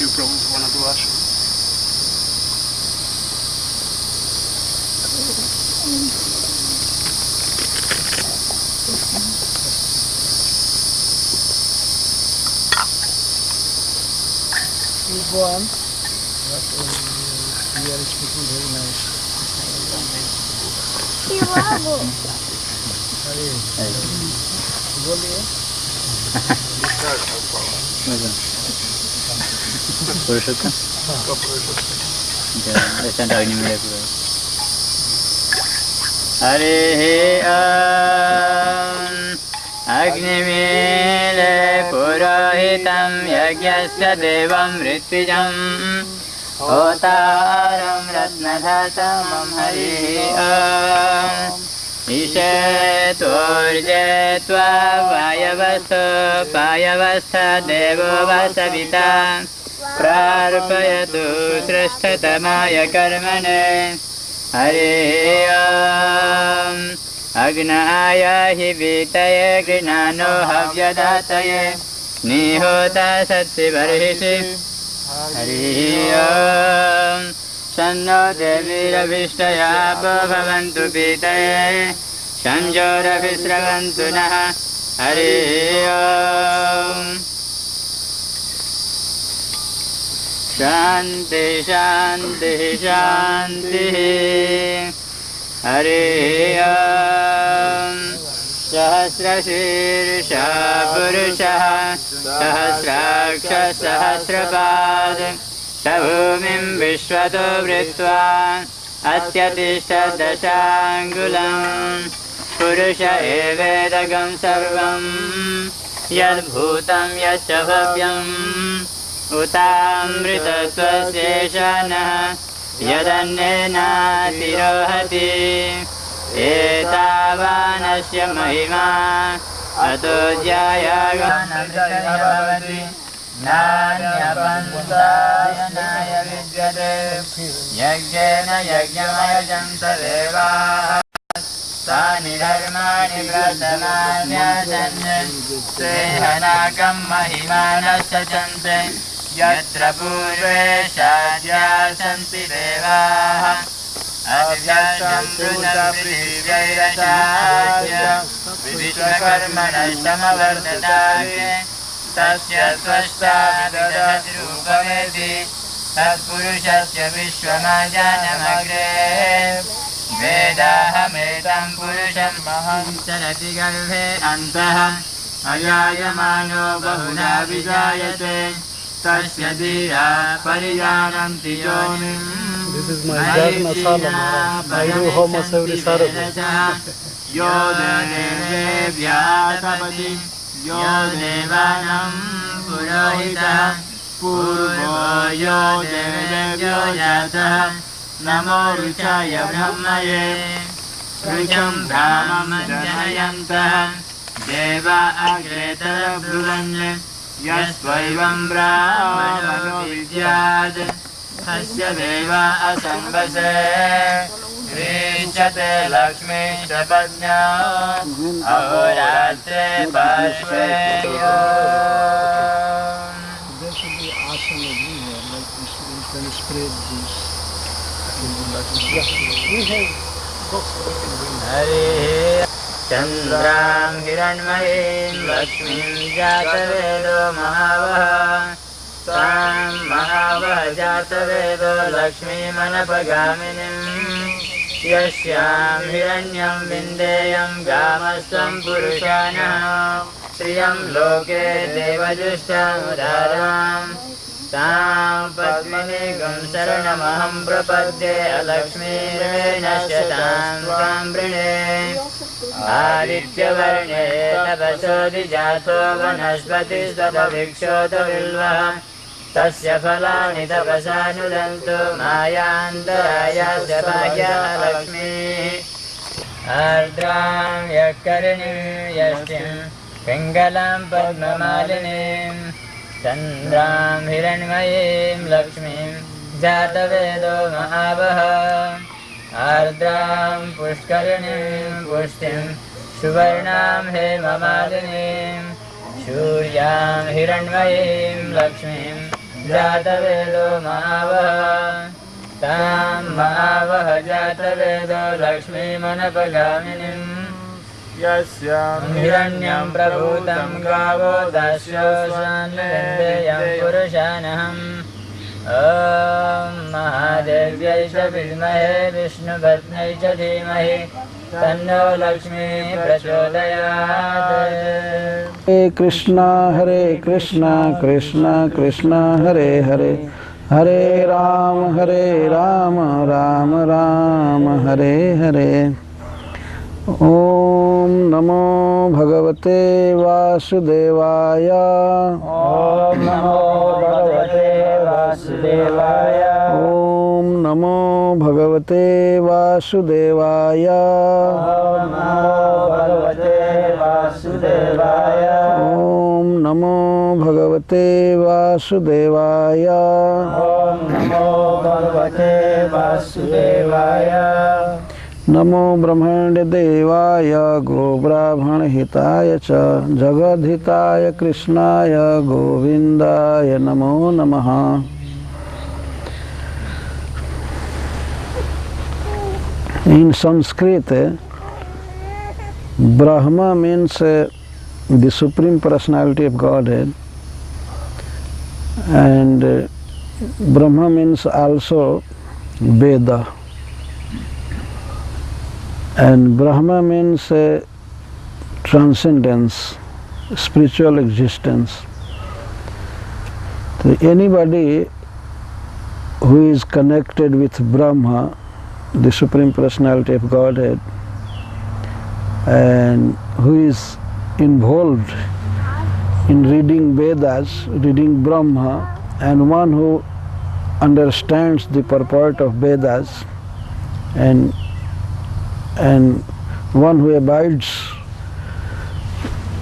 Shiv Prabhu's one of the ashrams. Go on. You are speaking very nice. बोलिए. हरे अग्निमीले पुरोहितं यज्ञस्य देवं ऋत्विजं होतारं रत्नधातमं हरिः ईशेत्वर्जे त्वा पायवस्थ देवो वसविता प्रार्पयतु श्रेष्ठतमाय कर्मणे हरिः अग्नाय हि वीतये गृह्णानो हव्यदातये निहोता सत्तिबर्हिषि हरिः शन्नो देवीरभीष्टया भवन्तु पीतये शंजोरभिस्रवन्तु नः हरिः शान्ति शान्ति शान्तिः हरिः सहस्रशीर्षः पुरुषः सहस्राक्षः सहस्रपाद स भूमिं विश्वतो वृत्वा अत्यतिष्ठदशाङ्गुलम् पुरुष एवेदगं सर्वं यद्भूतं यच्च भव्यम् उतामृतत्वशेषानः यदन्येनातिरोहति एतावानस्य महिमा अतो ज्यायागमनभवति नान्यपन्थायनाय विद्यते यज्ञेन यज्ञमयजं तदेवाः तानि धर्माणि प्रथमान्यसन् सेहनाकं महिमानः सचन्ते यत्र पूर्वे शाद्या सन्ति देवाः अभ्यासमृतपृथिव्यैरचार्य विश्वकर्मणः समवर्धताये तस्य त्वष्टा विदधति रूपमेति तत्पुरुषस्य विश्वमाजानमग्रे वेदाहमेतं पुरुषं महं चरति गर्भे अन्तः अजायमानो बहुधा विजायते तस्य धीरा परिजानन्ति योनिम् This is my jar masala. I do hummus every Saturday. यो देवेभ्यातपति यो देवानां पुरोहितः पूर्वो यो देवेभ्यो जातः नमो ऋचाय ब्रह्मये ऋचं ब्राह्मं जनयन्तः देवा अग्रे तदब्रुवन् यस्त्वैवं ब्राह्मणो विद्यात् तस्य देवा असंवसे ह्रीश्चते लक्ष्मी च पत्न्या अहोरात्रे पार्श्वे There should be ashram everywhere, like we can spread this. We have books we can bring. हरे चन्द्रां हिरण्मयीं लक्ष्मीं जातवेदो महावः तां महावः जातवेदो लक्ष्मीमनपगामिनीं यस्यां हिरण्यं विन्देयं गामस्त्वं पुरुषाणां श्रियं लोके देवजुष्टामुदारां तां पद्मनिगं शरणमहं प्रपद्ये अलक्ष्मीर्वेणस्य तां त्वां वृणे आदित्यवर्णे तपसोऽधिजातो वनस्पतिस्तपभिक्षोतविल्वः तस्य फलानि तपसानुदन्तु मायान्तरायास्य बाह्या लक्ष्मीः आर्द्रां यःकर्णीं यष्टिं पिङ्गलां पद्ममालिनीं चन्द्रां हिरण्मयीं लक्ष्मीं जातवेदो महावः आर्द्रां पुष्करिणीं पुष्टिं सुवर्णां हेममालिनीं शूर्यां हिरण्मयीं लक्ष्मीं जातवेदो महावः तां महावः जातवेदो लक्ष्मीमनपगामिनीम् यस्यां हिरण्यं प्रभूतं गावो दास्योऽस्मान्निवेदयं पुरुषानहम् ॐ महादेव्यै च विद्महे विष्णुपत्न्यै च धीमहि तन्नो लक्ष्मी प्रचोदयात्। हरे कृष्णा कृष्णा कृष्णा हरे हरे हरे राम राम राम हरे हरे। ओम नमो भगवते वासुदेवाय। ओम नमो भगवते वासुदेवाय। ओम नमो भगवते वासुदेवाय। ओम नमो भगवते वासुदेवाय। ओम नमो भगवते वासुदेवाय। ओम नमो भगवते वासुदेवाय। नमो ब्रह्मण्य देवाय गो ब्राह्मण हिताय च जगद्हिताय कृष्णाय गोविंदाय नमो नमः। In Sanskrit, Brahma means the Supreme Personality of Godhead, and Brahma means also Veda, and Brahma means transcendence, spiritual existence. So anybody who is connected with Brahma, the Supreme Personality of Godhead, and who is involved in reading Vedas, reading Brahma, and one who understands the purport of Vedas, and one who abides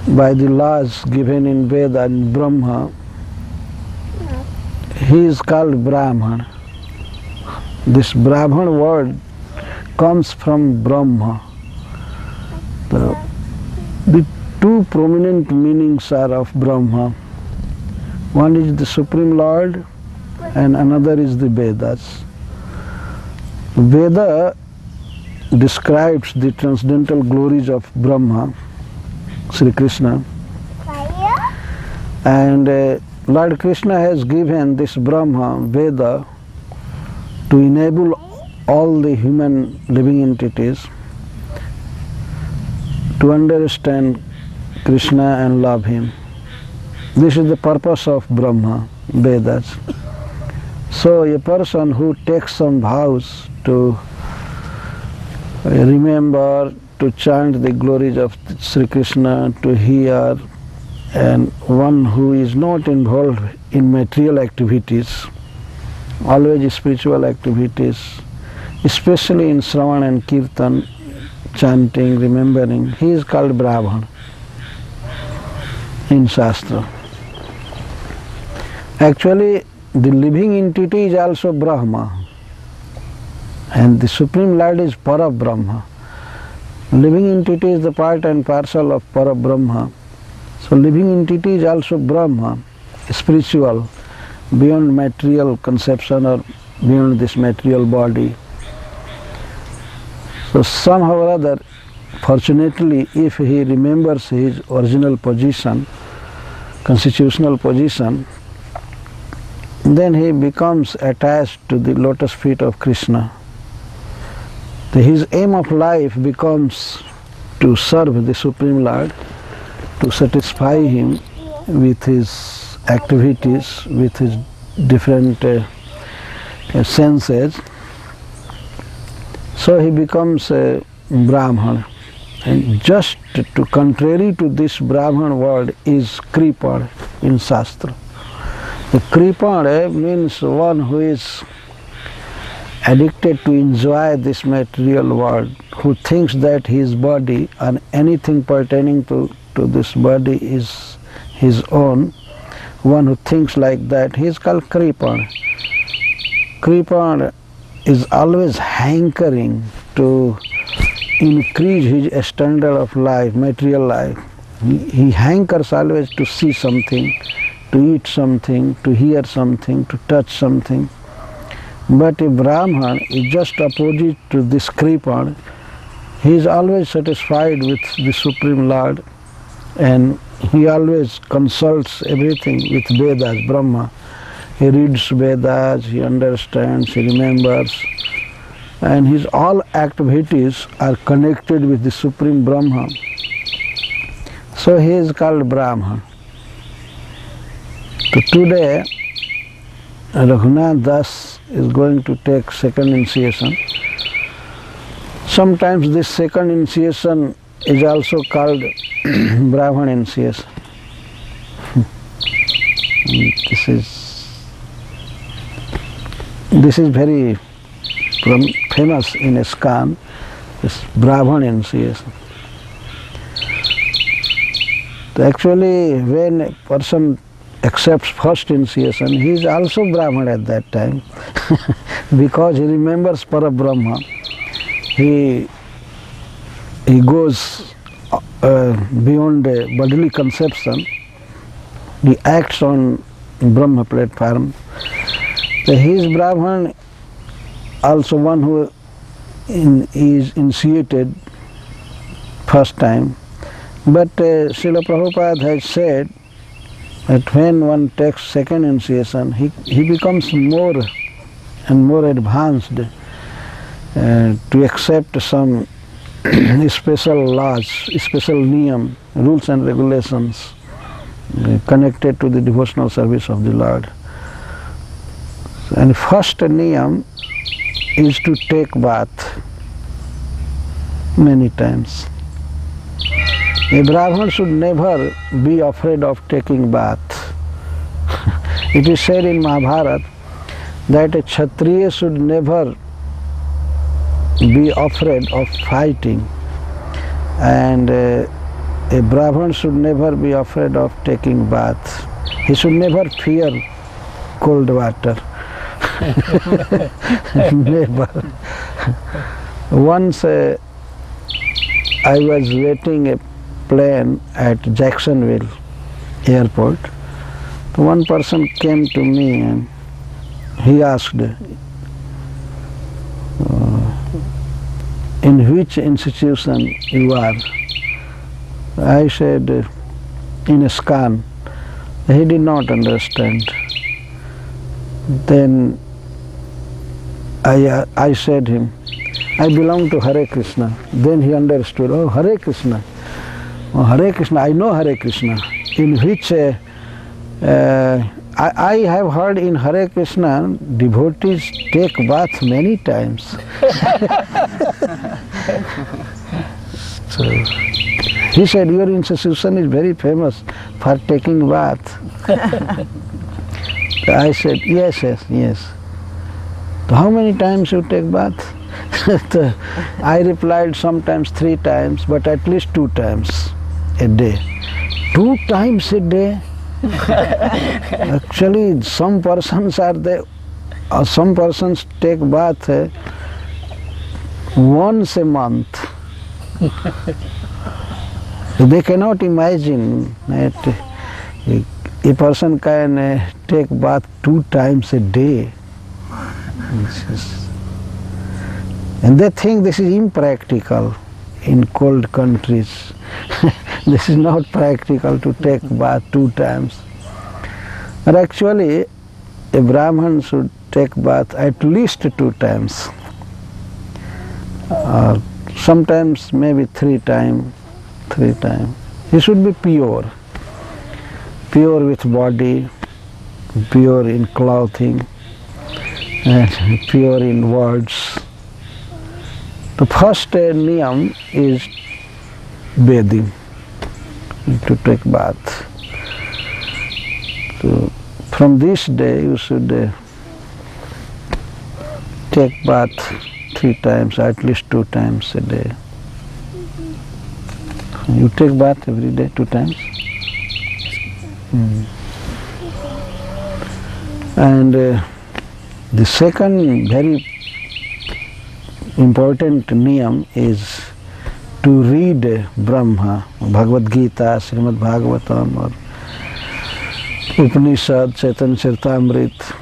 by the laws given in Veda and Brahma, he is called Brahman. This Brahman word comes from Brahma. The two prominent meanings are of Brahma. One is the Supreme Lord and another is the Vedas. Veda describes the transcendental glories of Brahma, Sri Krishna, and Lord Krishna has given this Brahma, Veda, to enable all the human living entities to understand Krishna and love him. This is the purpose of Brahma, Vedas. So a person who takes some vows to remember, to chant the glories of Sri Krishna, to hear, and one who is not involved in material activities, always spiritual activities, especially in Shravan and Kirtan, chanting, remembering, he is called Brahman in Shastra. Actually, the living entity is also Brahma, and the Supreme Lord is Parabrahma. Living entity is the part and parcel of Parabrahma. So living entity is also Brahma, spiritual, beyond material conception or beyond this material body. So somehow or other, fortunately, if he remembers his original position, constitutional position, then he becomes attached to the lotus feet of Krishna. His aim of life becomes to serve the Supreme Lord, to satisfy him with his activities, with his different senses. So he becomes a Brahman. And just to contrary to this Brahman word is Kripa in Shastra. The Kripa means one who is addicted to enjoy this material world, who thinks that his body and anything pertaining to this body is his own. One who thinks like that, he is called Kripa. Kripa is always hankering to increase his standard of life, material life. He hankers always to see something, to eat something, to hear something, to touch something. But a Brahman is just opposite to this Kripan. He is always satisfied with the Supreme Lord, and he always consults everything with Vedas, Brahma. He reads Vedas, he understands, he remembers, and his all activities are connected with the Supreme Brahma. So he is called Brahman. So today, Raghunath Das is going to take second initiation. Sometimes this second initiation is also called Brahman initiation. This is very famous in ISKCON, this Brahman initiation. So actually, when a person accepts first initiation, he is also Brahman at that time because he remembers Parabrahma. He goes beyond bodily conception. He acts on Brahma platform. So he is Brahman, also one who is initiated first time. But Srila Prabhupada has said that when one takes second initiation, he becomes more and more advanced to accept some special laws, special niyam, rules and regulations connected to the devotional service of the Lord. And first niyam is to take bath many times. A Brahman should never be afraid of taking bath. It is said in Mahabharata that a Kshatriya should never be afraid of fighting, and a Brahman should never be afraid of taking bath. He should never fear cold water. Never. Once I was waiting a plane at Jacksonville airport. So one person came to me and he asked, in which institution you are? I said, in ISKCON. He did not understand. Then I said him, I belong to Hare Krishna. Then he understood, oh, Hare Krishna. Oh, Hare Krishna, I know Hare Krishna, in which I have heard in Hare Krishna devotees take bath many times. So he said, your institution is very famous for taking bath. So I said, yes. So how many times you take bath? So I replied, sometimes 3 times, but at least 2 times a day. 2 times a day? Actually, some persons are there, some persons take bath once a month. They cannot imagine that a person can take bath 2 times a day. And they think this is impractical in cold countries. This is not practical to take bath 2 times. But actually, a Brahman should take bath at least 2 times. Sometimes maybe 3 times. He should be pure. Pure with body, pure in clothing, and pure in words. The first niyam is bathing, to take bath. So from this day you should take bath 3 times, at least 2 times a day. You take bath every day 2 times? And the second very important niyam is to read Brahma, Bhagavad Gita, Srimad Bhagavatam, or Upanishad, Chaitanya Charitamrita.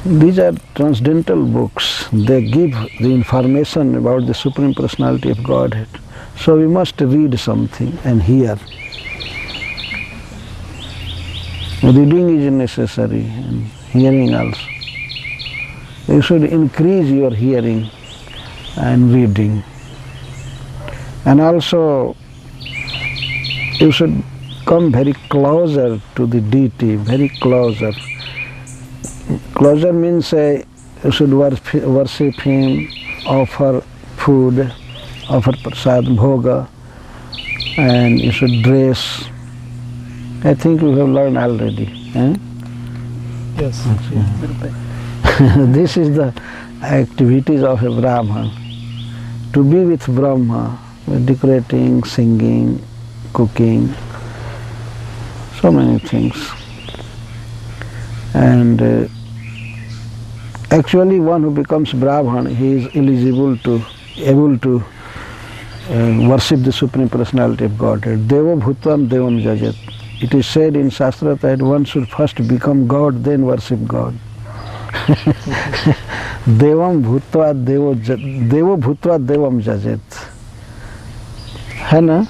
These are transcendental books. They give the information about the Supreme Personality of Godhead. So we must read something and hear. Reading is necessary and hearing also. You should increase your hearing and reading. And also you should come very closer to the deity, very closer. Closer means you should worship him, offer food, offer prasad, bhoga, and you should dress. I think you have learned already. Eh? Yes. This is the activities of a Brahman. To be with Brahma, decorating, singing, cooking, so many things. And actually one who becomes Brahman, he is able to worship the Supreme Personality of Godhead. Devo bhutvam devam jajet. It is said in Shastra that one should first become God, then worship God. Devam bhutva devo bhutva devam jajet. है ना?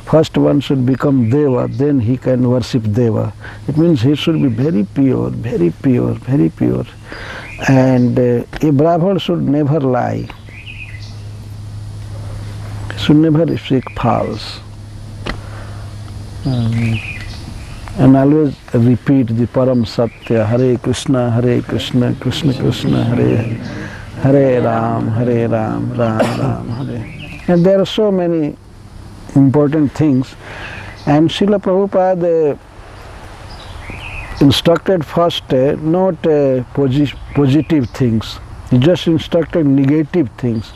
First one should become Deva, then he can worship Deva. It means he should be very pure, very pure, very pure. And a Brahman should never lie. Should never speak false. And always repeat the Param Satya, Hare Krishna, Krishna Krishna, Hare Hare, Ram, Ram Ram, Hare. And there are so many important things. And Srila Prabhupada instructed first not positive things. He just instructed negative things.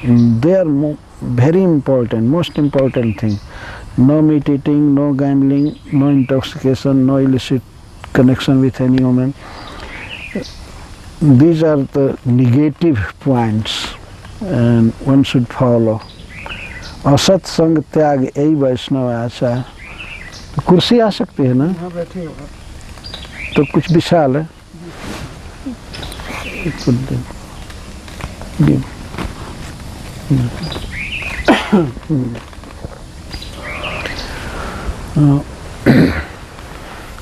They are very important, most important thing. No meat eating, no gambling, no intoxication, no illicit connection with any woman. These are the negative points and one should follow. असत संग त्याग यही वैष्णव आशा. कुर्सी आ सकती है ना? हाँ बैठे हो. तो कुछ विशाल है.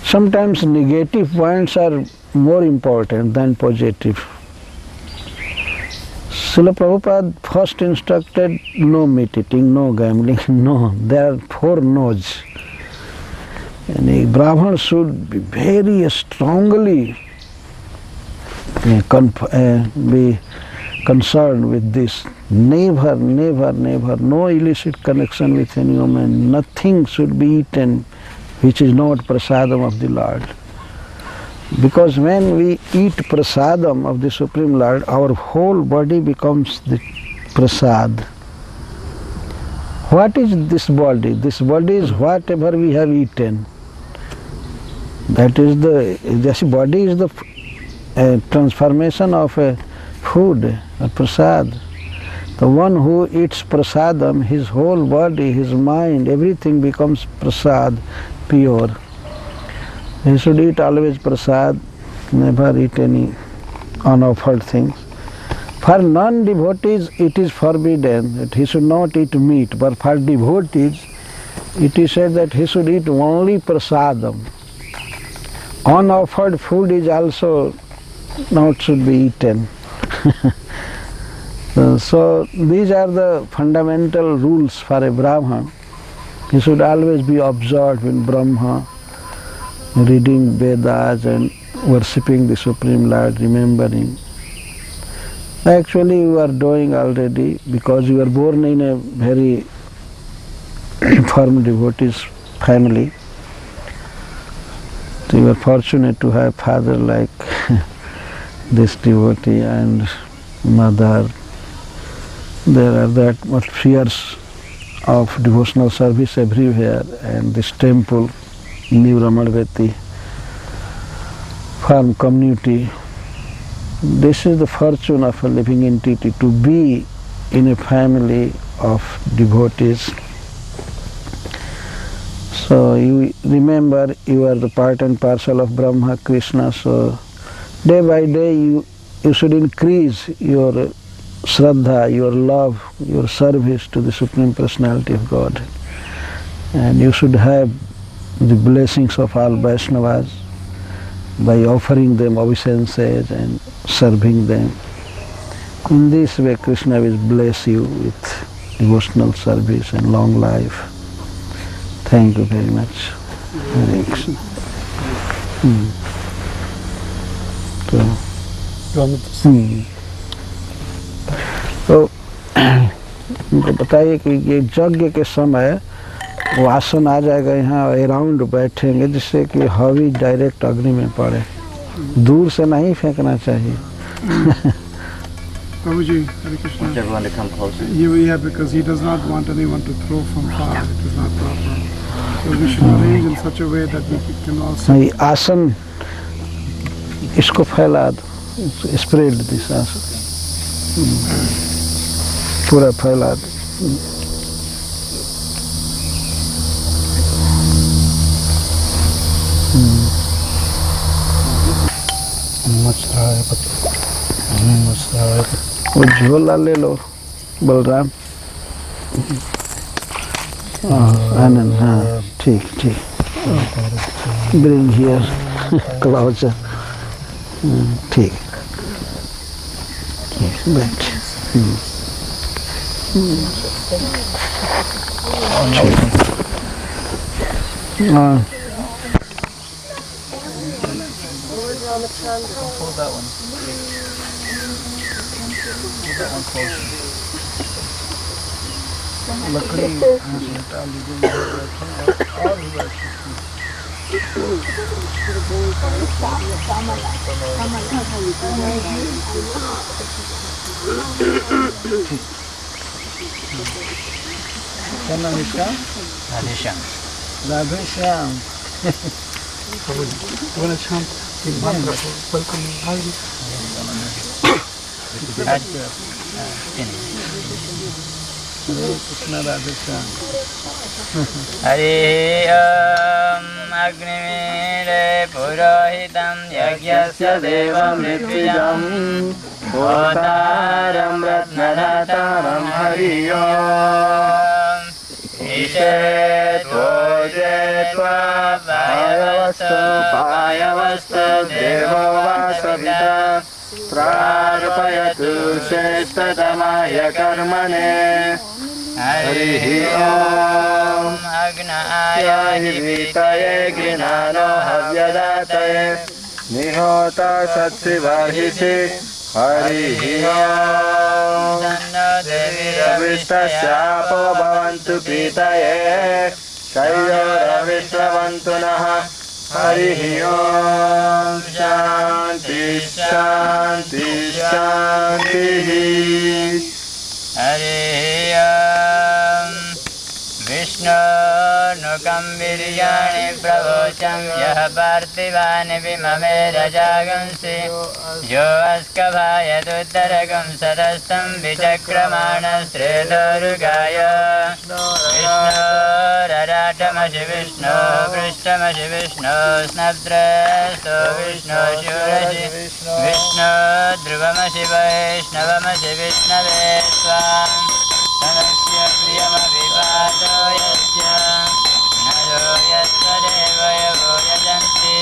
Sometimes negative points are more important than positive. Srila Prabhupada first instructed no meat eating, no gambling, no. There are 4 no's. And a Brahman should be very strongly be concerned with this. Never, never, never. No illicit connection with any woman. Nothing should be eaten which is not prasadam of the Lord. Because when we eat prasadam of the Supreme Lord, our whole body becomes the prasad. What is this body? This body is whatever we have eaten. That is this body is the transformation of a food, a prasad. The one who eats prasadam, his whole body, his mind, everything becomes prasad, pure. He should eat always prasad, never eat any unoffered things. For non-devotees it is forbidden that he should not eat meat, but for devotees it is said that he should eat only prasadam. Unoffered food is also not should be eaten. So these are the fundamental rules for a Brahman. He should always be absorbed in Brahma, reading Vedas and worshipping the Supreme Lord, remembering. Actually you are doing already because you are born in a very firm devotees family. So you are fortunate to have father like this devotee and mother. There are that much fears of devotional service everywhere, and this temple, New Ramadvati, farm community. This is the fortune of a living entity, to be in a family of devotees. So So you remember you are the part and parcel of Brahma, Krishna, so day by day you should increase your Shraddha, your love, your service to the Supreme Personality of God. And you should have the blessings of all Vaishnavas by offering them obeisances and serving them. In this way Krishna will bless you with devotional service and long life. Thank you very much. Hare Krishna. तो उनको बताइए कि ये यज्ञ के समय वो आसन आ जाएगा, यहाँ अराउंड बैठेंगे जिससे कि हवी डायरेक्ट अग्नि में पड़े, दूर से नहीं फेंकना चाहिए. Prabhuji, Hare Krishna. Want everyone to come closer. Yeah, because he does not want anyone to throw from far. It is not proper. So we should arrange in such a way that we can also. नहीं, आसन इसको फैला दो, spread this आसन, पूरा फैला दो. वो झोला ले लो बलराम. आनंद, हाँ ठीक ठीक. Bring here closer. ठीक बैठ. हाँ Hold that one. Hold that one closer. लकड़ी यहाँ से हटा लीजिए. और भी बैठे. क्या नाम इसका? राधे श्याम. राधे श्याम. बड़ा शांत. बिल्कुल कृष्ण राधे श्याम. हरि ओम. अग्निमीळे पुरोहितं यज्ञस्य देवं ऋत्विजं होतारं रत्नदातारं हरि ओम. ईशेत्वोजेत्वा पायवस्तु देवो वा सविता प्रार्पयतु श्रेष्ठतमाय कर्मणे. हरिः ओम. अग्नाय हिवितये गृह्णानो हव्यदातये निहोता सत्सिवर्हिषि. हरिः ओम. तन्नो देवीरविष्टस्यापो भवन्तु प्रीतये शैयोरविश्रवन्तु नः. हरिः ओम. शान्ति शान्ति शान्तिः. हरिः ओम. विष्णोर्नुकं वीर्याणि प्रवोचं यः पार्थिवानि विममे रजागंसि यो अस्कभायदुत्तरगं सदस्तं विचक्रमाणश्रेदोरुगाय. विष्णोरराटमसि विष्णो पृष्ठमसि विष्णो स्नब्द्रस्तो विष्णो शूरसि विष्णो ध्रुवमसि वैष्णवमसि विष्णवे स्वां. तदस्य प्रियमभिवादो यस्य नरो यस्य देवयवो यजन्ति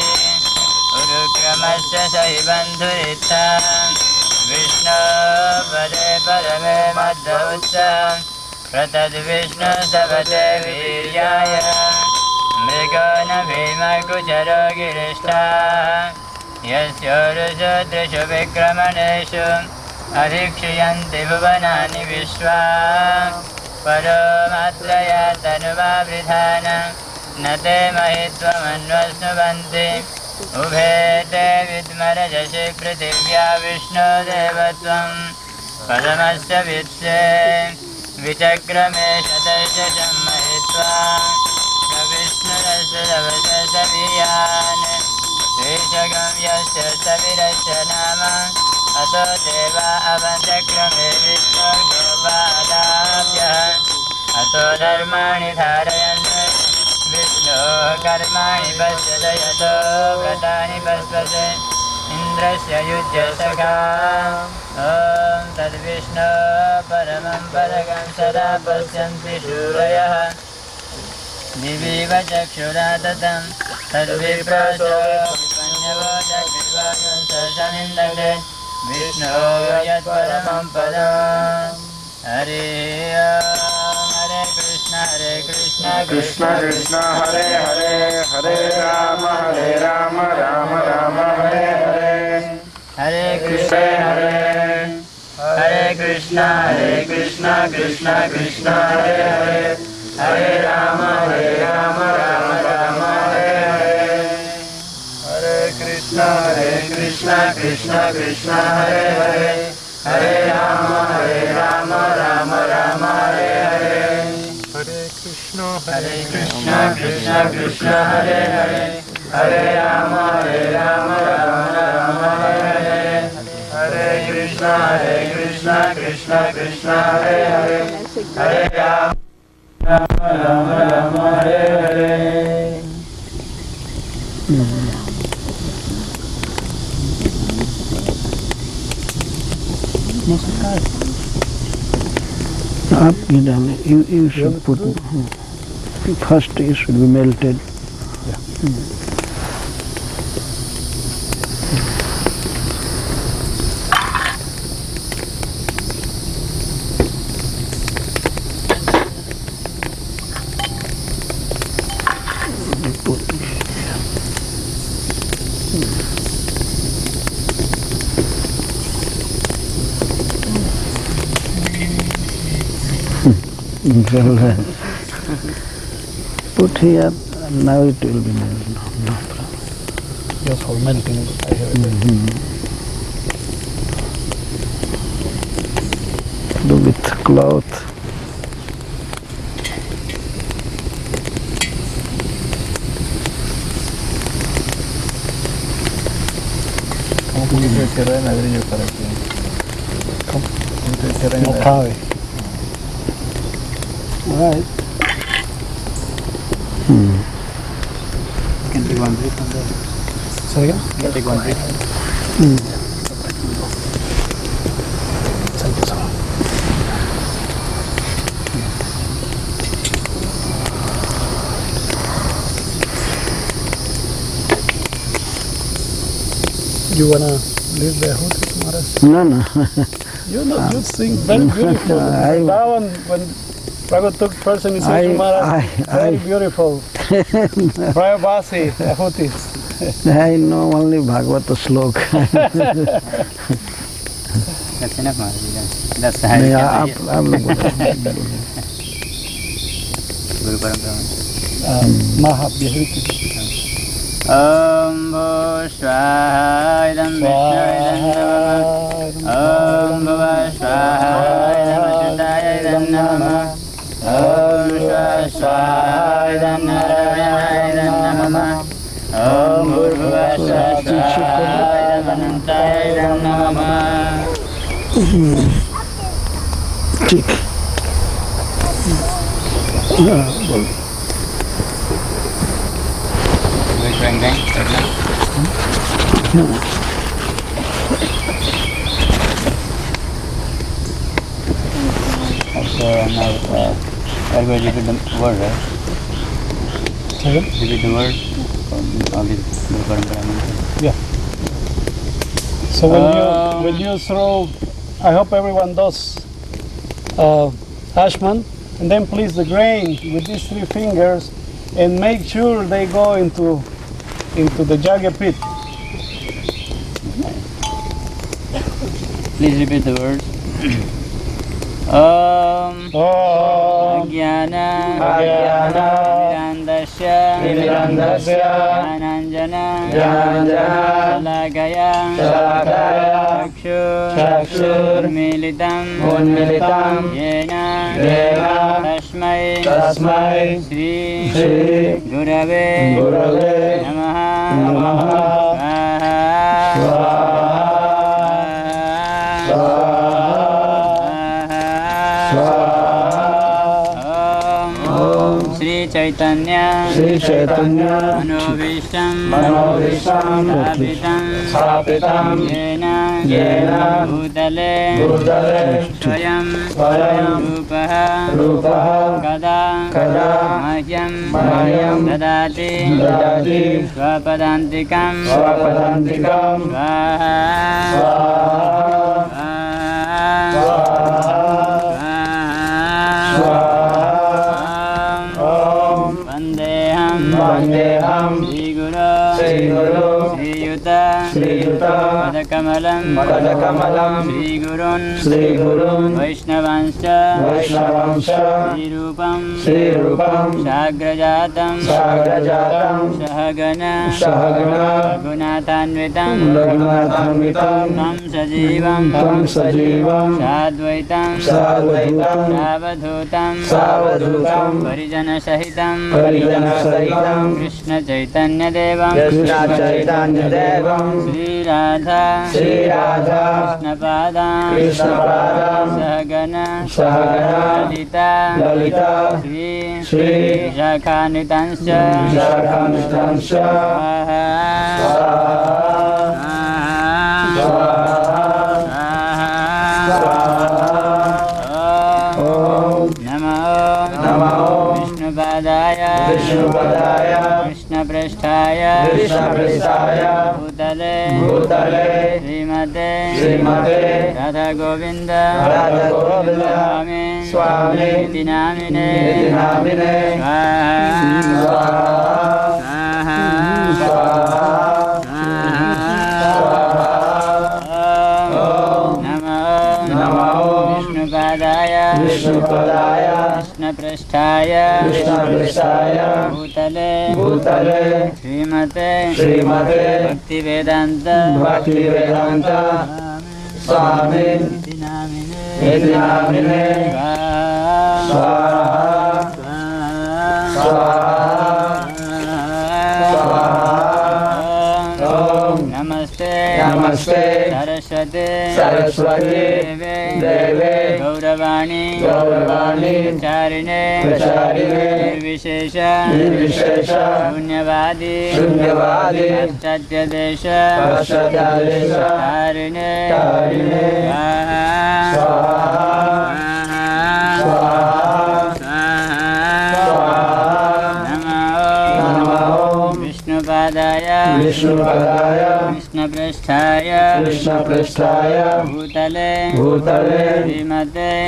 उरुक्रमस्य सहि बन्धुरित्थं विष्णो पदे परमे मध्य उच्च प्रतद्विष्णु सवते वीर्याय. मृगो न भीमकुचरो गिरिष्ठा यस्योरुषु त्रिषु विक्रमणेषु अधीक्षयन्ति भुवनानि विश्वा. परो मात्रया तनुवा वृधान न ते महित्वमन्वस्नुवन्ति. उभे ते विद्मरजसि पृथिव्या विष्णुदेवत्वं पदमस्य वित्से विचक्रमे शतशतं महित्वा. विष्णुरसुरवशसवियान् द्विषगं यस्य सविरस्य नाम अतो देवा अवचक्रमे विष्णुर्गोपादाभ्यः. अतो धर्माणि धारयन् विष्णु कर्माणि पश्यत यतो व्रतानि पश्यते इन्द्रस्य युज्य सखा ॐ तद्विष्णु परमं पदकं सदा पश्यन्ति शूरयः दिवीव चक्षुरा दतं तद्विप्रासो पञ्चवो चक्षुर्वागं सशनिन्दते विष्णो यत्परमं पदम् Hare Hare Krishna Krishna Krishna Hare Hare Hare Ram Ram Ram Hare Hare Hare Krishna Krishna Krishna Krishna Hare Hare Hare Ram Ram Ram Hare Hare Hare Krishna Krishna Krishna Hare Hare Hare Ram Ram Ram Hare Hare Hare Krishna Krishna Krishna Hare Hare Hare Ram Ram Ram Hare Hare Hare Krishna Krishna Krishna Hare Hare Hare Ram Ram Hare Hare Up, you should put, first it should be melted. Put here, now it will be melted. No problem. Just for melting, I heard. Do with cloth. No cabe. Right. Can take one break from there. Say again? Can take one break. Thank you so much. You wanna leave the hotel, Maharaj? No. You sing very beautiful. That one, when Prabhu took person, he said to Maharaj, very beautiful. Prayabhasi, Ahutis. I know only Bhagavata sloka. That's enough, Maharaja. That's the highest. आप लोग Guru Parampara. Mahabhyahiti. Om Bho Swaha Idam Vishnu Idam Namah Om Bhava Swaha Idam Achyutaya Idam Namah Om Swaha Idam Narayana Idam Namah Om Bhurbhuva Swaha Idam Anantaya Idam Namah ठीक So now everybody repeat the word, right? Second? Repeat the word of this Guru Parampara. Yeah. So when you throw, I hope everyone does ashman, and then place the grain with these 3 fingers, and make sure they go into the Jagya pit. Please repeat the words. Om Ajnana Virandasya Ananjana Salakaya Chakshur Unmilitam Yena Tasmai Shri Gurave Namaha Chaitanya Manobhishtam Sapitam Yena Bhutale Swayam Rupaha Kada Mahyam Dadati Swapadantikam Vandeham Sri Guru Sri Yuta Padakamalam Sri Gurun Vaishnavanscha Sri Rupam Sagrajatam Sahagana Raghunatanvitam Tam Sajivam Sadvaitam Savadhutam Parijana Sahitam Krishna Chaitanya Devam Sri Radha Krishna Padam Sahagana Lalita Sri Shakanitanscha Vishnupadaya Krishna Prasthaya Bhutale Srimate Radha Govinda Swami Vidyananda Vishnupadaya Krishna Prasthaya Bhutale Srimate Bhaktivedanta Swami Vidyananda Namaste Saraswati Deve Gauravani Charine Nirvishesha Shunyavadi Paschatya Tarine Vishnupadaya Krishna Prasthaya Bhutale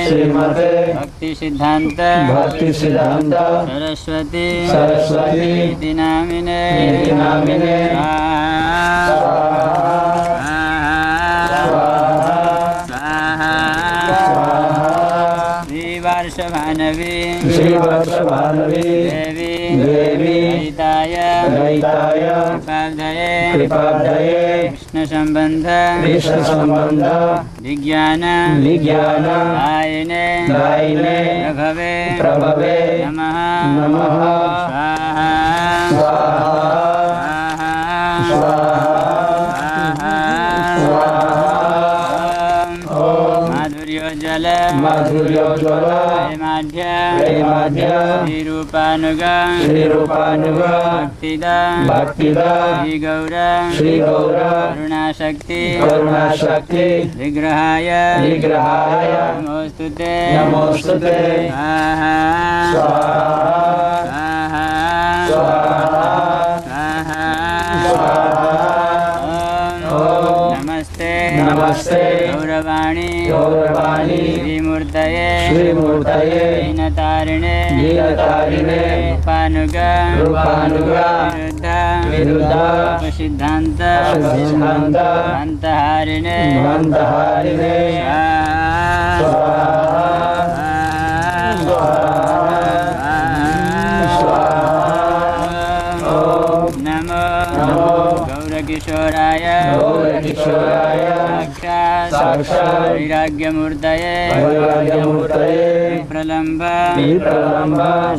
Srimate Bhakti Siddhanta Saraswati Iti Namine Varshavanavi Devi Gaitaya Kripadaye Krishna Sambandha Vigyana Ayine Prabhave Namaha Madhuryojala Premadhya Srirupanuga Bhaktida Sri Gaura Karunashakti Vigrahaya Namostute Namaste Gauravani Srimurtaye Dinatarine Rupanuga Viruddha Upasiddhanta Antaharine Namo Gaurakishoraya Sakshat Vairagyamurtaye Pralamba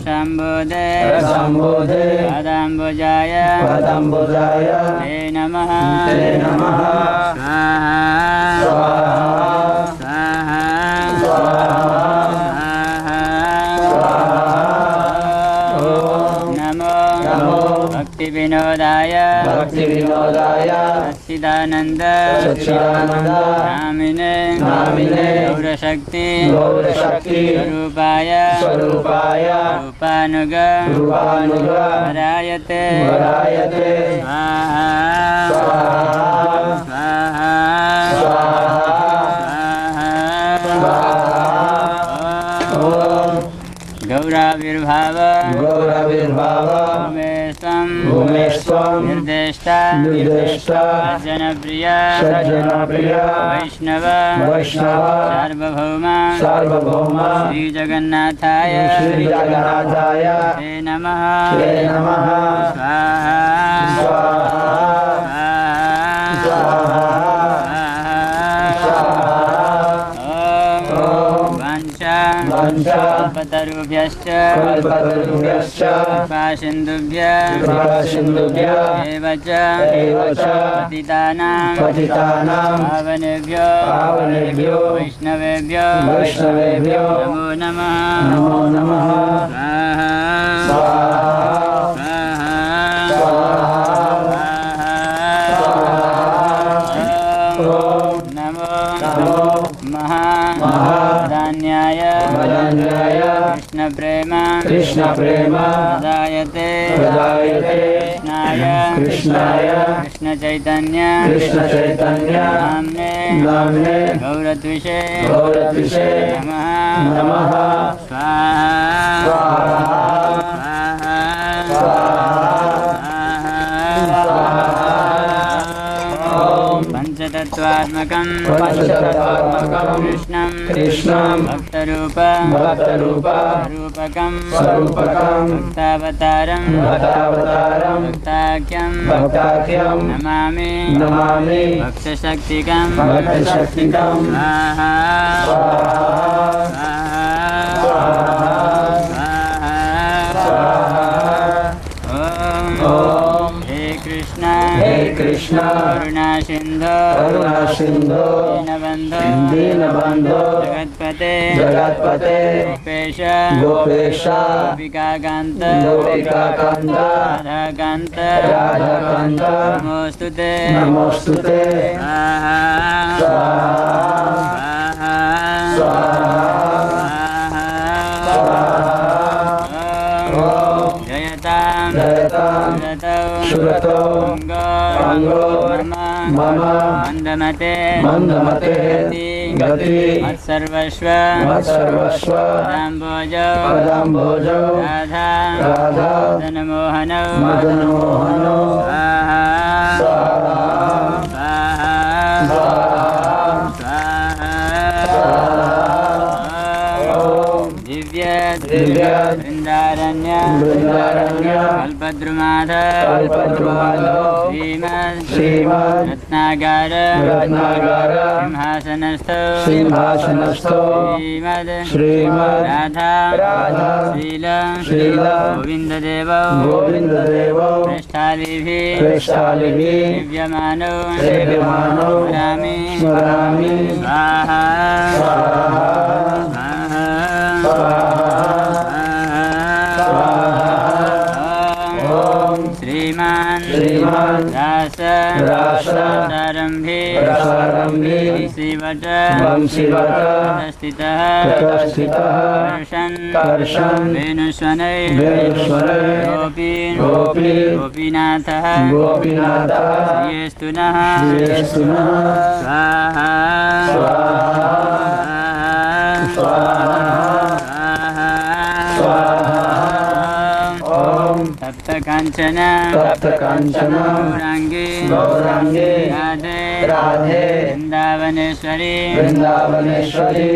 Shambode Padambojaya Te Namaha Swaha Sachchidanand Sachchidanand नामिने नामिने गौरशक्ति गौरशक्ति स्वरूपाय स्वरूपाय रूपानुग रूपानुग वरायते वरायते स्वाहा स्वाहा गौराविर्भाव गौराविर्भाव उमेशत्वं निर्देष्टा सज्जनप्रिय वैष्णव सार्वभौम श्रीजगन्नाथाय ते नमः कल्पतरुभ्यश्च कृपासिन्धुभ्य एव च पतितानां पावनेभ्यो वैष्णवेभ्यो नमो नमः महादान्याय कृष्ण प्रेम प्रदायते कृष्णाय कृष्ण चैतन्य नाम्ने गौरत्विषे नमः स्वाहा पंचतत्वात्मकं कृष्णं भक्तरूपं भक्तावतारं भक्ताख्यं नमामि भक्तशक्तिकं स्वाहा हे कृष्ण करुणा सिंधु दीनबंधो जगत्पते गोपेश गोपिकाकांत राधाकांत नमोस्तुते सुरतो मम मंदमते गति मत्सर्वस्व पदाम्भोजो राधा मदनमोहनो दिव्य वृंदारण्य कल्पद्रुमाधव श्रीमद रत्नागार सिंहासनस्थो श्रीमद राधा शील गोविंददेव प्रेष्ठालिभिः सेव्यमानो स्मरामि स्वाहा श्रीमान दासारंभे वंशीवट ततस्थितः कर्षन् वेणुस्वनै गोपीनाथः श्रियेस्तु नः स्वाहा कांचन गौरांगी राधे वृंदावनेश्वरी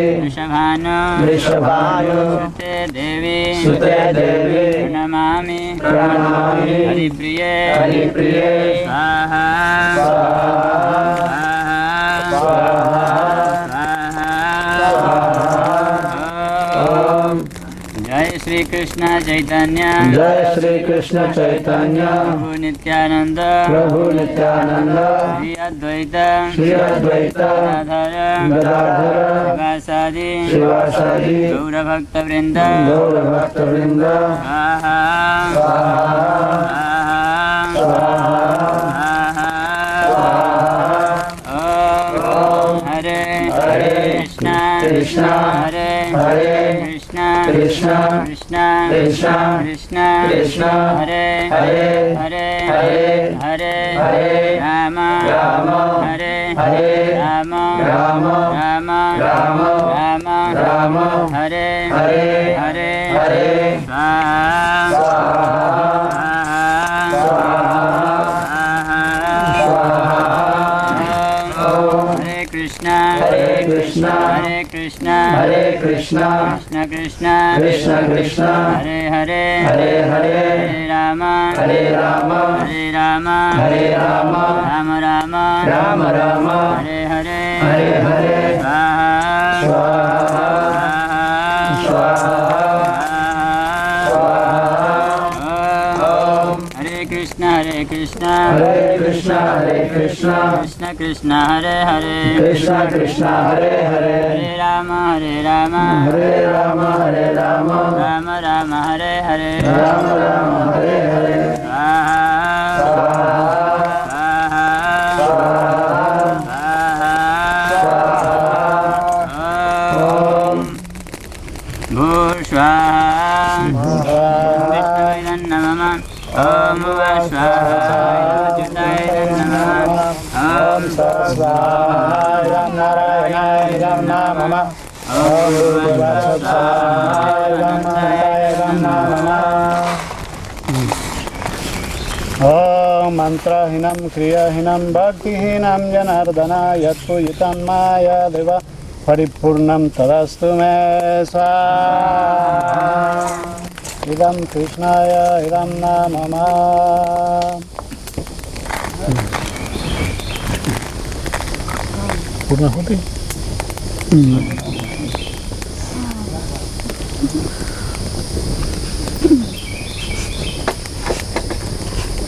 वृषभानु सुते देवी प्रणमामि हरिप्रिये स्वाहा जय श्री कृष्ण चैतन्य प्रभु नित्यानंद श्री अद्वैत गदाधर शिवासादि गौरभक्त वृंद स्वाहा Krishna Krishna Hare Hare Krishna Krishna Krishna Krishna Krishna Krishna Hare Hare Hare Hare Hare Hare Rama Rama Hare Hare Rama Rama Rama Rama Rama Rama Hare Hare Hare Hare Swaha Hare Krishna Hare Krishna Hare Krishna Hare Krishna Krishna Krishna Krishna Krishna Hare Hare Hare Hare Hare Rama Hare Rama Hare Rama Hare Rama Rama Rama Rama Rama Hare Hare Hare Hare Swaha Swaha Hare Krishna Hare Krishna Hare Krishna Krishna Krishna Hare Hare Krishna Krishna Hare Hare Hare Rama Hare Rama Hare Rama Hare Rama Rama Rama Hare Hare Rama Rama Hare Hare Om Sasvaya Narayana Namah Om Sasvaya Narayana Namah Om Mantrahinam Kriyahinam Bhaktihinam Janardana Yatpujitam Maya Deva Paripurnam Tadastu Me Swaha Idam Krishnaya Idam Namama Purna hoti?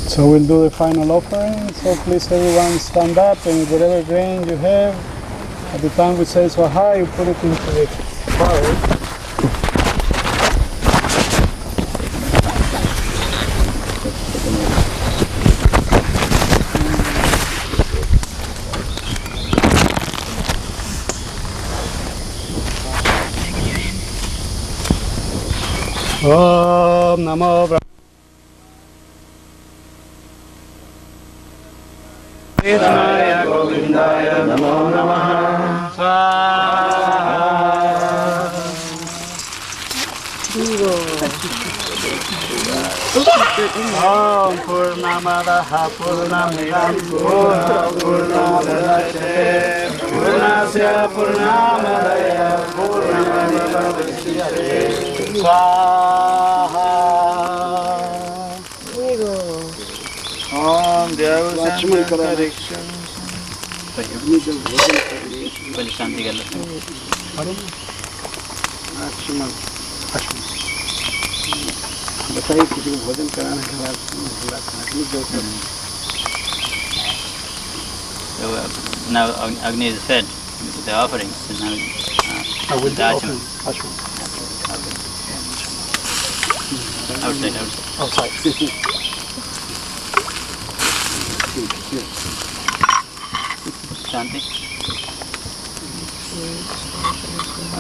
So we'll do the final offering. So please everyone stand up and whatever grain you have, at the time we say Swaha, you put it into the fire. Om Namo Krishna Govindaya Namo Namaha Swaha Om Purnamadaha Purnamidam Purnamudachyate Purnasya Purnamadaya Purnamudachyate Swaha Om Devasana Correction पहले शांति कर लेते हैं बताइए किसी को भोजन कराने के बाद So now Agni is fed with the offerings, so now with the Achman. Outside. Shanti.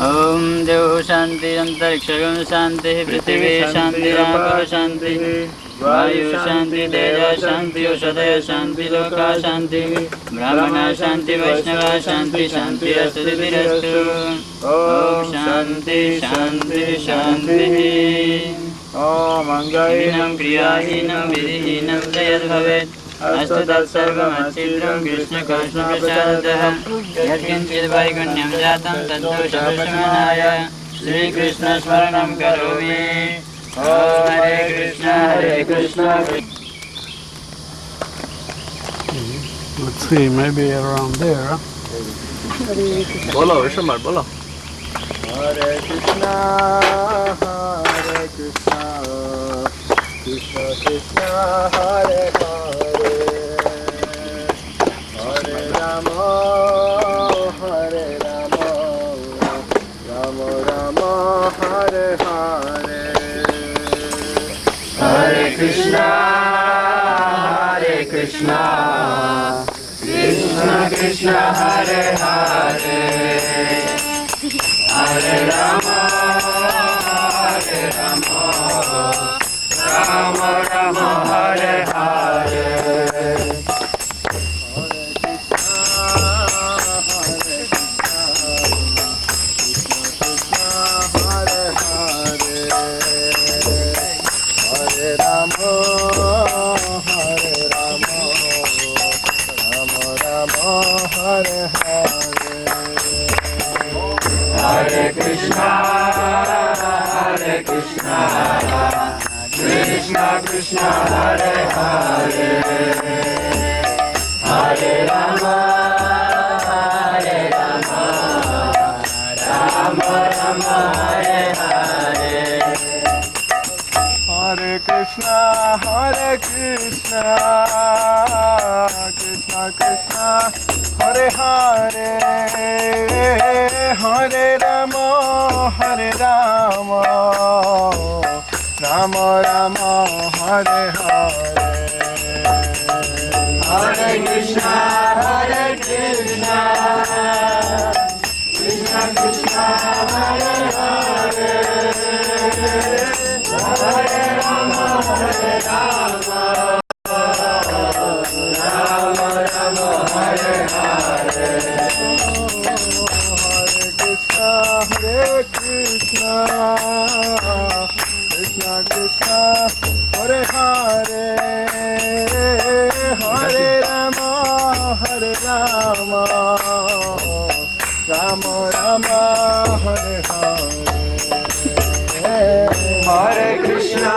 Om Dev Shanti Antarikshagam Shanti Prithvi Shanti Rapo Shanti Vayu Shanti Deja Shanti Ushadaya Shanti Loka Shanti Brahmana Shanti Vaishnava Shanti Shanti Astadhirastu Om Shanti Shanti Shanti Om Angahinam Kriyahinam Vidhinam Jayad Bhavet Astu Tatsarvam Achidram Krishna Krishna Prasadaha Yatkinchid Vaikunyam Jatam Tadosha Prashamanaya Shri Krishna Smaranam Karomi Om Hare Krishna Hare Krishna Let's see, maybe around there. Bolo, Rishamar, bolo. Hare Krishna, Krishna Krishna, Hare Hare, Hare Rama, Rama Rama, Hare Hare, Hare Krishna, Krishna Krishna, Krishna Hare Hare Hare Rama Rama Rama Hare Hare Hare Krishna, Hare Krishna, Krishna Krishna, Hare Hare, Hare Rama, Rama Rama, Hare Hare. Hare Krishna, Krishna Krishna, Hare Hare, Hare Rama, Rama Rama, Hare Hare. Hare Krishna, Krishna Krishna, Hare Hare, Hare Rama, Rama Rama, Hare Hare. Hare Krishna, Krishna Krishna, Hare Hare, Hare Rama, Rama Rama, Hare Hare. Hare Krishna,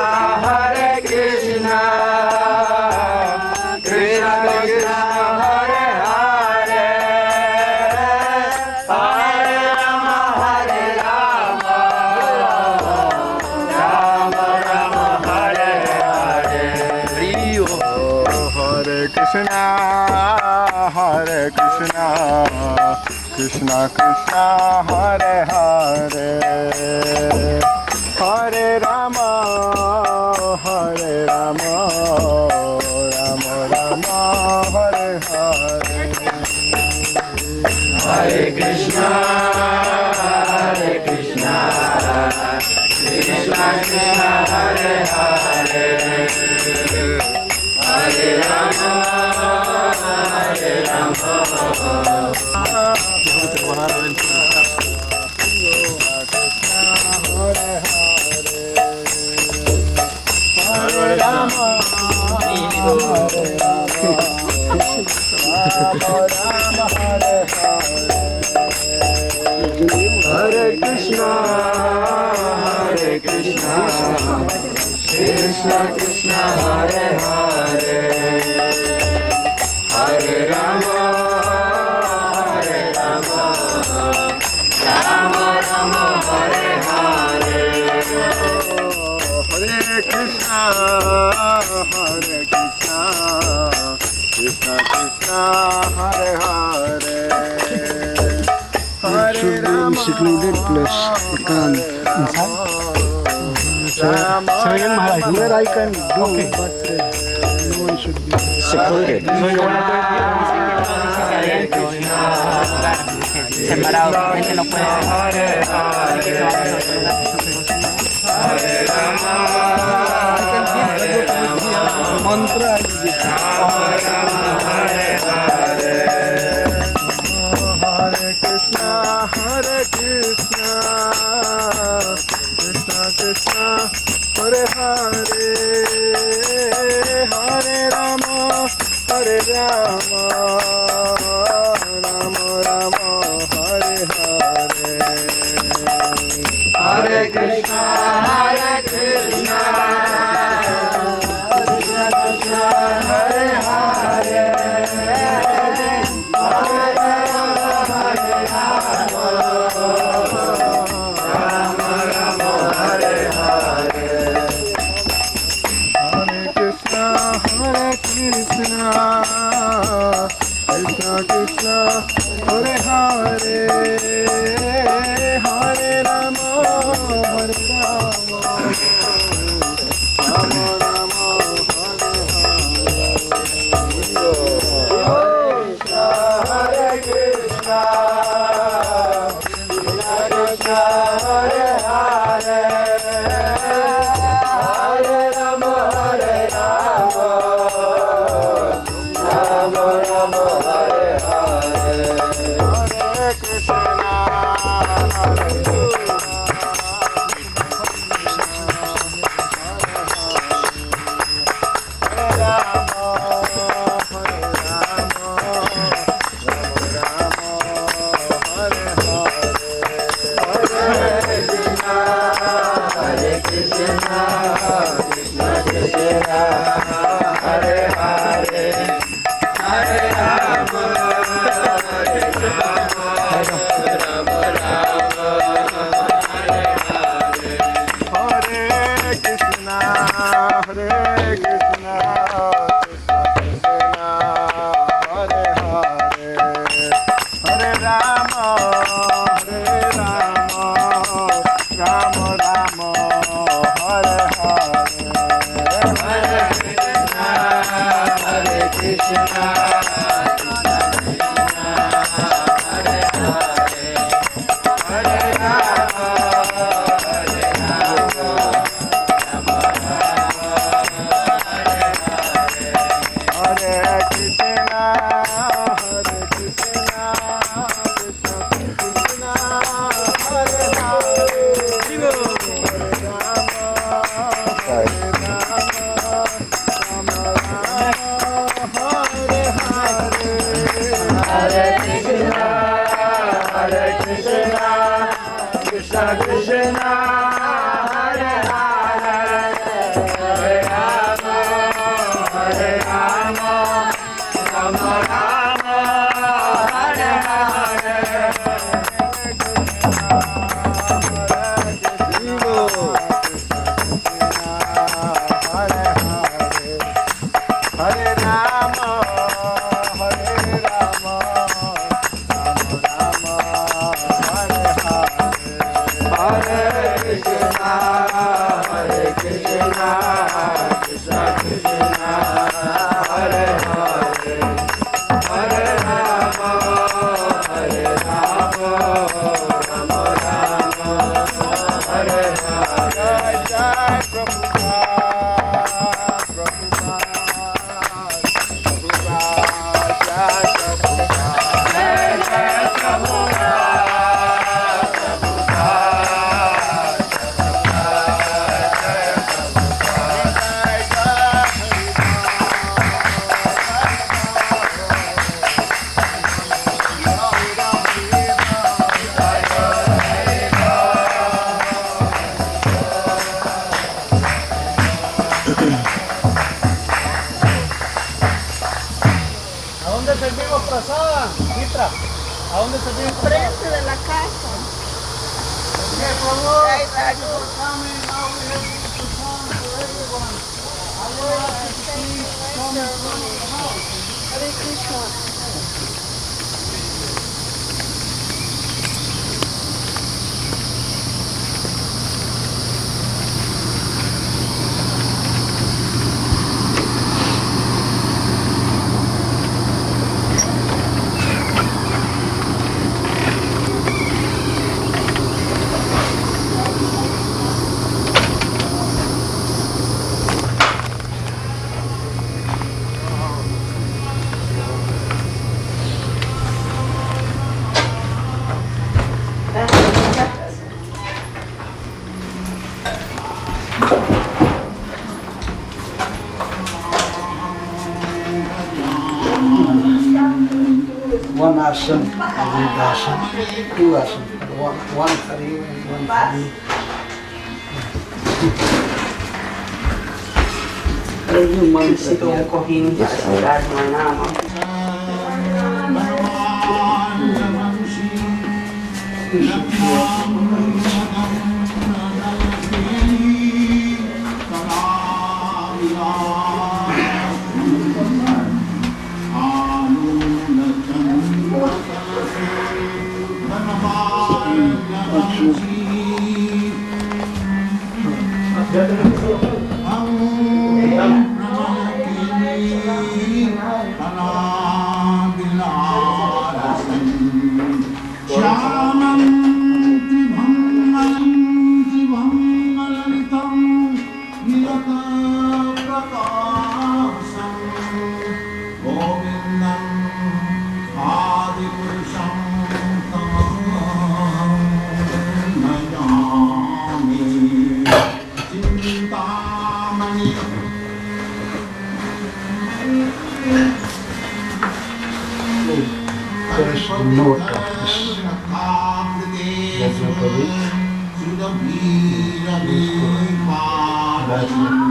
Krishna Krishna, Hare Hare, Hare Rama, Rama Rama, Hare Hare. Hare Krishna, Krishna Krishna, Hare Hare, Hare Rama, Rama Rama, Hare Hare. Hare Krishna, Krishna Krishna, Hare Hare, Hare Rama, Hare Krishna, Krishna Krishna, Hare Hare, Hare Rama, Rama Rama, Hare Hare. Hare Krishna, Krishna Krishna, Hare Hare, Hare Should be in secluded place. You can where I can do, but no one should be secluded. Separado, la gente no puede mantra. Hare Krishna, Krishna Krishna, Hare Hare, Hare Rama, Rama Rama, Hare Hare. Hare Krishna, Krishna Krishna, Hare Hare, Hare Krishna, Hare Hare, Hare Rama, Rama Rama, Hare Hare. Hare Frente de la casa. Hare Krishna. One asana, every Dasa, two asana, one Hari and one Hari. Sitong Govinda sa Raghunath First note of this Raghunath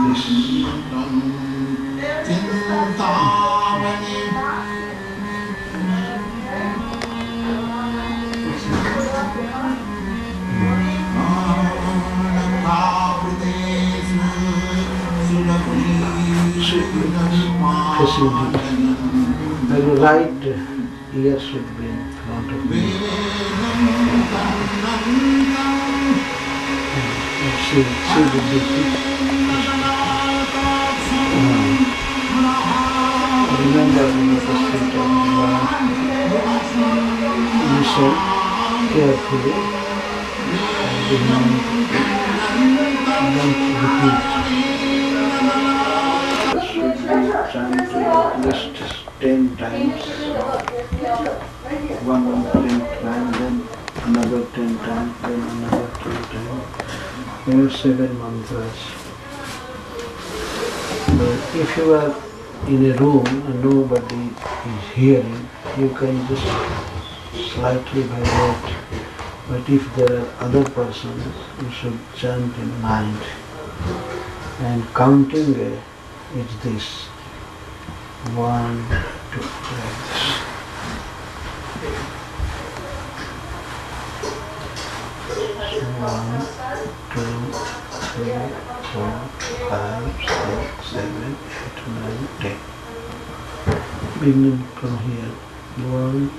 Prabhu like the right ear should be in front of me. See the beauty. Remember the state of listen carefully and don't repeat. Chanting at least 10 times. One 10 times, then another 10 times, then another 10 times. There are 7 mantras. But if you are in a room and nobody is hearing, you can just slightly vibrate. But if there are other persons, you should chant in mind. And counting is this. 1, 2, like this. 1, 2, 3, 4, 5, 6, 7, 8, 9, 10. Beginning from here. 1,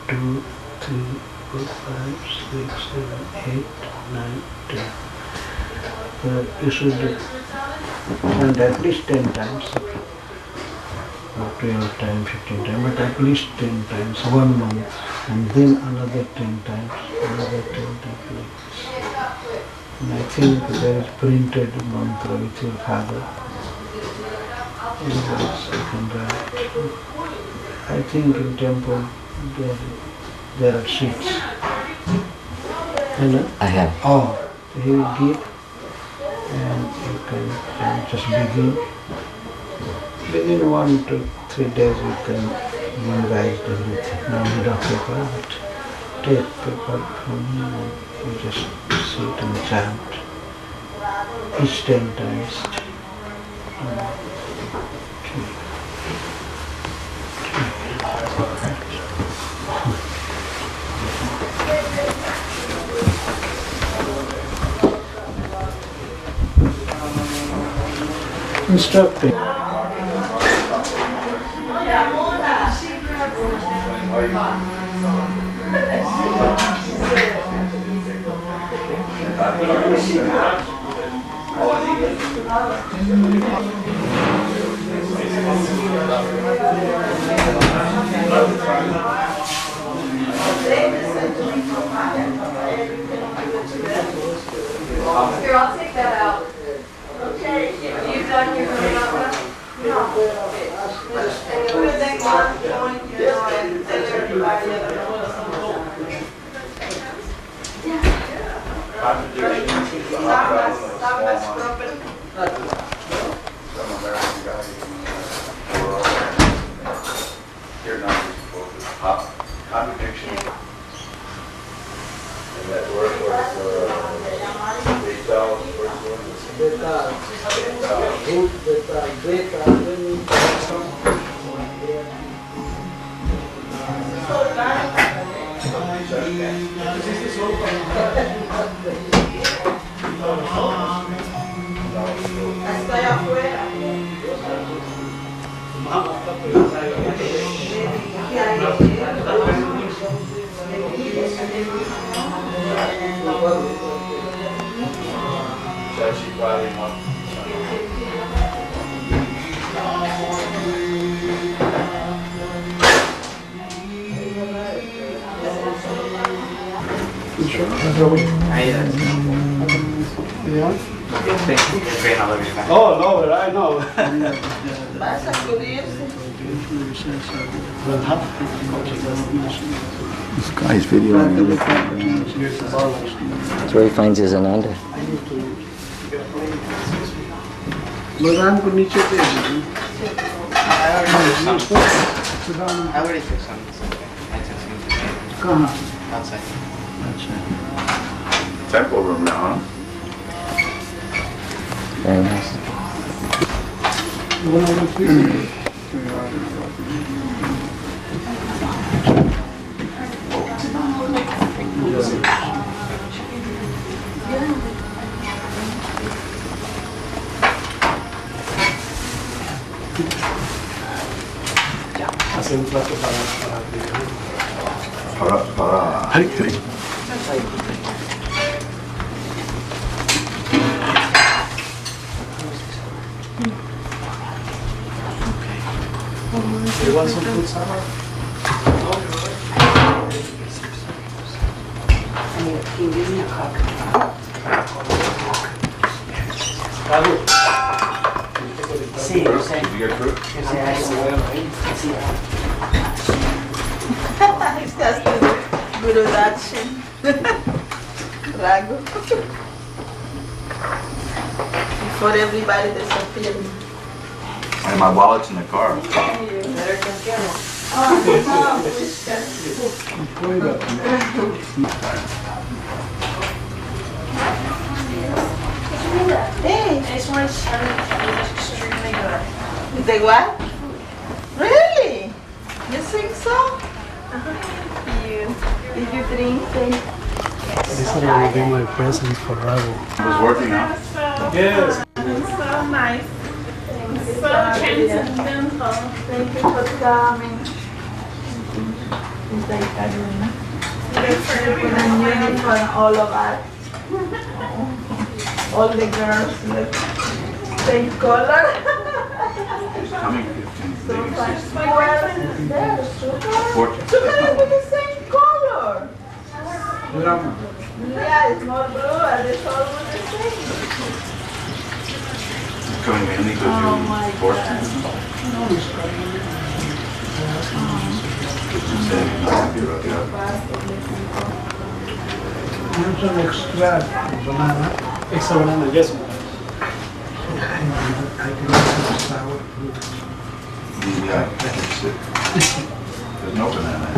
2, 3, 4, 5, 6, 7, 8, 9, 10. You should chant at least 10 times. Not 12 times, 15 times, but at least 10 times, 1 month, and then another 10 times, another 10 times like this. And I think there is printed mantra with your father. Otherwise I can write. I think in temple there are seats. And I have. Oh, he will give, and you can just begin. Within 1 to 3 days you can memorize everything. No need of paper, but take paper from him and you just sit and chant each 10 times. Instructing. Here, I'll take that out. Okay. You've done your no. And the good thing one point, you know, and everybody Some American guy here now he's supposed to contradiction. And that word was Betal, first word was Betal. Estoy afuera. Oh, no, I know. Vas a cubrirse. This guy's videoing everything. That's where he finds his Ananda. भगवान को नीचे पे कहाँ? Temple room now, huh? Very nice. Hace un plato para You want some fruit salad? Sí, Did you get fruit? It's just Guru Dakshin. Raghu. Before everybody disappeared. And my wallet's in the car. Hey, This one started extremely good. the what? Really? You think so? Did you drink it? This is going to be my present for Raghu. It was working out. Yes. So nice. So transcendental. Thank you for coming. It's like a uniform, all of us. All the girls look same color. It's coming 15 So maybe fun. 16. Who else is there? Sugar? 14. Sugar with the same color. Yeah, it's more blue and it's all with the same. It's coming mainly because you forced him. He's saying he's not happy about that. Some extra banana. Extra banana, yes. Yeah, that's it. There's no banana.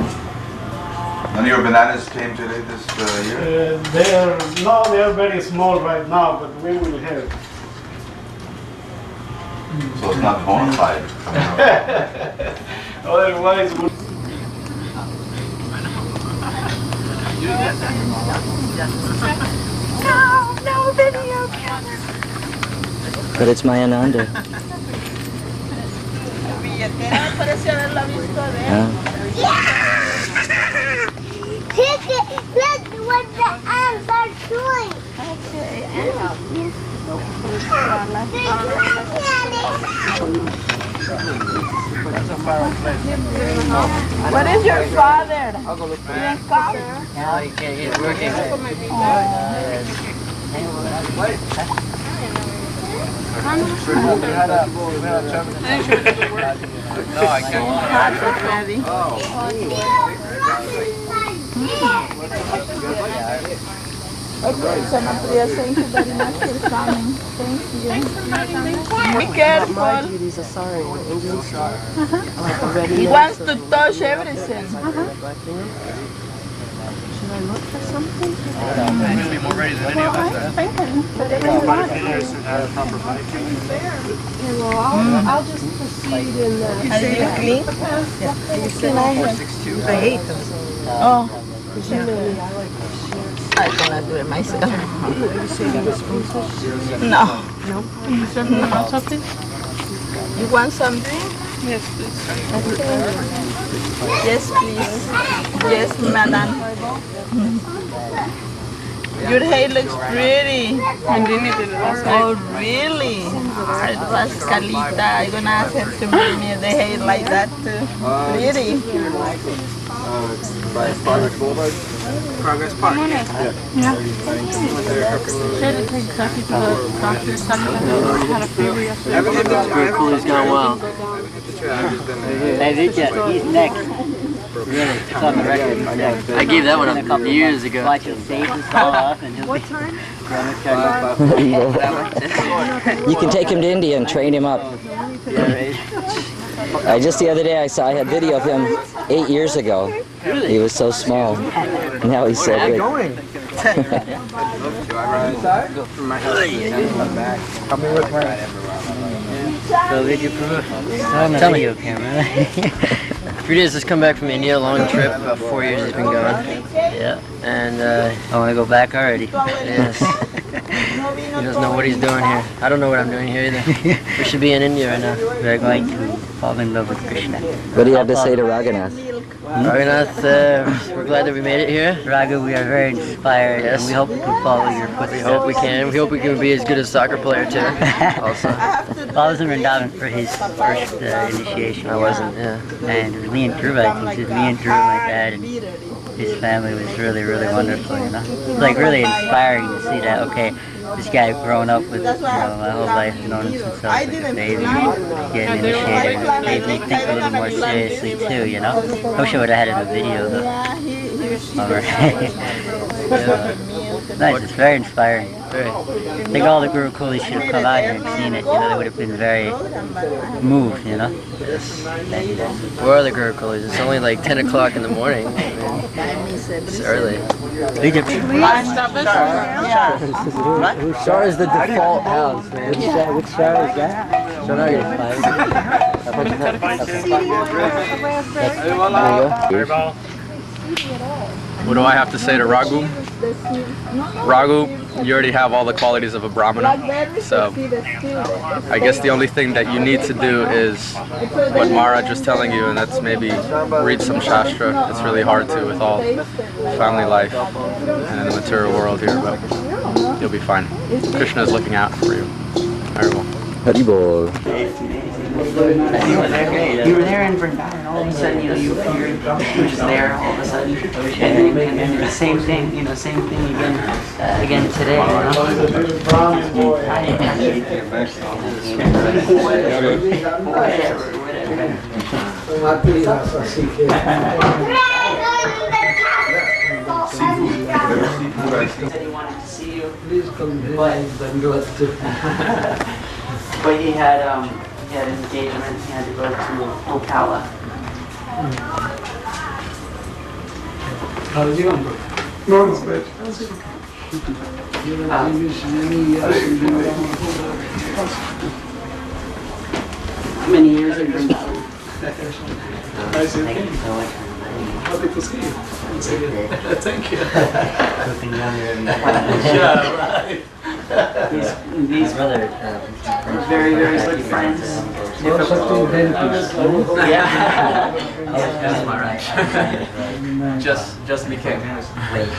None of your bananas came today this year? They are very small right now, but we will have. So it's not bona fide. Otherwise, we No video camera. But it's my Ananda. Billetera parece haberla visto de Huh? Look what the ants are doing. What is your father? He didn't come? No, you can't. He's working. No, I can't. Ready. Okay, so Maria, thank you very much for coming. Thank you. Be careful. These are sorry. He wants to touch everything. Should I look for something? He'll be more ready than any of us. I'll just proceed in the... Are you clean? I hate those. Oh, Because you know me, I like to share. I cannot do it myself. You say you were supposed to? No. No? You want something? You want something? Yes, please. Yes, please. Yes, madam. Your hair looks pretty. Oh, really? Rascalita. I'm gonna ask her to bring me the hair like that too. Pretty. Progress Park. Cooley's gone well. Hey, he's next. Really, it's on the record. I gave that one up years ago. Watch him save his call off and he'll What time? You can take him to India and train him up. Just the other day I had video of him 8 years ago. He was so small. Now he's so big. So did you tell me you camera. 3 days just come back from India, long trip, about 4 years he's been gone. Yeah. And I want to go back already. Yes. He doesn't know what he's doing here. I don't know what I'm doing here either. We should be in India right now. We're going to fall in love with Krishna. What do you have to say to Raghunath? Raghunath, we're glad that we made it here. Raghu, we are very inspired, and we hope we can follow your footsteps. We hope we can. We hope we can be as good as a soccer player too. Also. Well, I was in Vrindavan for his first initiation. I wasn't, yeah. And it was me and Dhruva, I think. It was me and Dhruva, my dad, and his family was really, really wonderful, you know. It's like really inspiring to see that, okay, this guy growing up with, you know, my whole life, known himself like a baby, getting initiated, made me think a little more seriously too, you know. I wish I would have had it in a video though. Nice, it's very inspiring. Very. I think all the Guru Coolies should have come out here and seen it, you know, they would have been very moved, you know. Yes. Where are the Guru Coolies? It's only like 10 o'clock in the morning. It's early. Shar is the default house, man. Which Shar is that? Shar What do I have to say to Raghu? Raghu, you already have all the qualities of a Brahmana, so I guess the only thing that you need to do is what Maharaja was telling you, and that's maybe read some Shastra. It's really hard to with all family life and in the material world here, but you'll be fine. Krishna is looking out for you. Very well. Haribol. You were there in Vrindavan, all of a sudden, you know, you appeared, you were just there all of a sudden, and then the same thing, you know, same thing again today, you know. Said he wanted to see you, but he had an engagement. He had to go to Ocala. How many years have you been back? Thank you so much. Happy to see you. Thank you. Looking younger every Yeah, right. These brothers very, very good friends. Yeah. That's my right. Just became. Wait.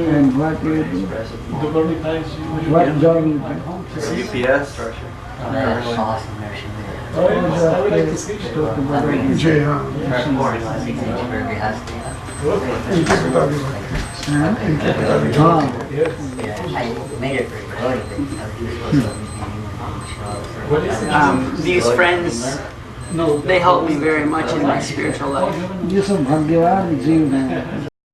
And what you do? What job you do? UPS. Awesome. I would like to see you. These friends, they help me very much in my spiritual life. You some bhagyavan jeev hai.